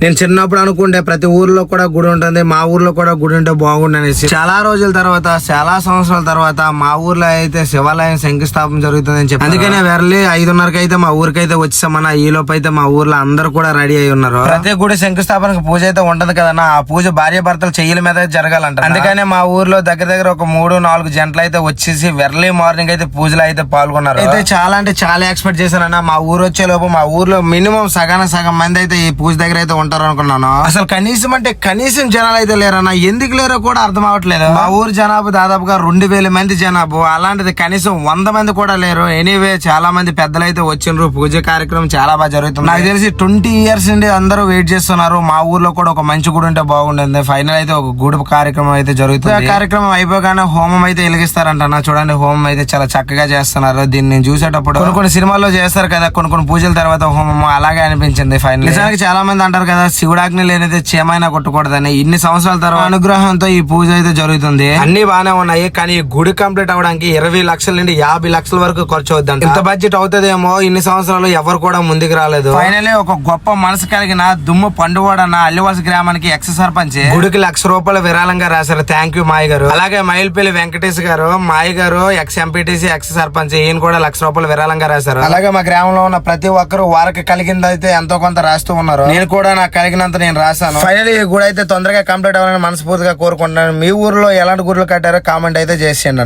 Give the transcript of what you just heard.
నేను చిన్నప్పుడు అనుకుంటే ప్రతి ఊర్లో కూడా గుడి ఉంటుంది, మా ఊర్లో కూడా గుడి ఉంటే బాగుండు అనేసి. చాలా రోజుల తర్వాత, చాలా సంవత్సరాల తర్వాత మా ఊర్లో అయితే శివాలయం శంకుస్థాపన జరుగుతుందని చెప్పి అందుకనే వెరలి 5:30కి అయితే మా ఊరికైతే వచ్చామన్నా. ఈ లోపు అయితే మా ఊర్లో అందరూ కూడా రెడీ అయి ఉన్నారు. ప్రతి గుడి శంకుస్థాపనకు పూజ అయితే ఉంటది కదన్నా, ఆ పూజ భార్య భర్తలు చెయ్యల మీద జరగాలంట. అందుకనే మా ఊర్లో దగ్గర ఒక 3-4 జంటలు అయితే వచ్చేసి వెర్లీ మార్నింగ్ అయితే పూజలు అయితే పాల్గొన్నారు. అయితే చాలా అంటే చాలా ఎక్స్పెక్ట్ చేశారన్న. మా ఊరు వచ్చే లోపు మా ఊర్లో మినిమం సగం మంది అయితే ఈ పూజ దగ్గర అయితే ఉంటారు అనుకున్నాను. అసలు కనీసం జనాలు అయితే లేరన్నా. ఎందుకు లేరో కూడా అర్థం అవ్వట్లేదు. మా ఊరు జనాభా దాదాపుగా 2000 మంది జనాభా, అలాంటిది కనీసం 100 మంది కూడా లేరు. ఎనీవే చాలా మంది పెద్దలు అయితే వచ్చిండ్రు. పూజ కార్యక్రమం చాలా బాగా జరుగుతుంది. నాకు తెలిసి 20 years నుండి అందరూ వెయిట్ చేస్తున్నారు. మా ఊర్లో కూడా ఒక మంచి గుడి ఉంటే బాగుంటుంది. ఫైనల్ అయితే ఒక గుడి కార్యక్రమం అయితే జరుగుతుంది. ఆ కార్యక్రమం అయిపోగానే హోమం అయితే వెలిగిస్తారంట. చూడండి, హోమం అయితే చాలా చక్కగా చేస్తున్నారు. దీన్ని నేను చూసేటప్పుడు కొన్ని సినిమాల్లో చేస్తారు కదా, కొన్ని పూజల తర్వాత హోమం, అలాగే అనిపించింది. ఫైనల్ నిజానికి చాలా మంది అంటారు కదా, శివుడాజ్ఞ లేనిదే చేమైనా కొట్టకూడదని. ఇన్ని సంవత్సరాల తర్వాత అనుగ్రహంతో ఈ పూజ అయితే జరుగుతుంది. అన్ని బాగానే ఉన్నాయి, కానీ ఈ గుడి కంప్లీట్ అవడానికి 20 లక్షల నుండి 50 లక్షల వరకు ఖర్చు అవుతుందంట. ఇంత బడ్జెట్ అవుతుందేమో, ఇన్ని సంవత్సరాలు ఎవరు కూడా ముందుకు రాలేదు. ఫైనలీ ఒక గొప్ప మనసు కలిగిన దుమ్ము పండువాడన్న అల్లివలస గ్రామానికి ఎక్స్ సర్పంచ్ గుడికి ₹1,00,000 విరాళంగా రాశారు. థ్యాంక్ యూ మాయ గారు. అలాగే మైల్పల్లి వెంకటేష్ గారు, మాయ గారు ఎక్స్ ఎంపీటీసీ ఎక్స్ సర్పంచ్, ఈయన కూడా ₹1,00,000 విరాళంగా రాశారు. అలాగే మా గ్రామంలో ఉన్న ప్రతి ఒక్కరు వారికి కలిగిందైతే ఎంతో కొంత రాస్తూ ఉన్నారు. నేను కూడా నాకు కలిగినంత నేను రాశాను. ఫైనల్ ఈ గుడి అయితే తొందరగా కంప్లీట్ అవ్వాలని మనస్ఫూర్తిగా కోరుకుంటున్నాను. మీ ఊర్లో ఎలాంటి గుడులు కట్టారో కామెంట్ అయితే చేసేయండి అన్న.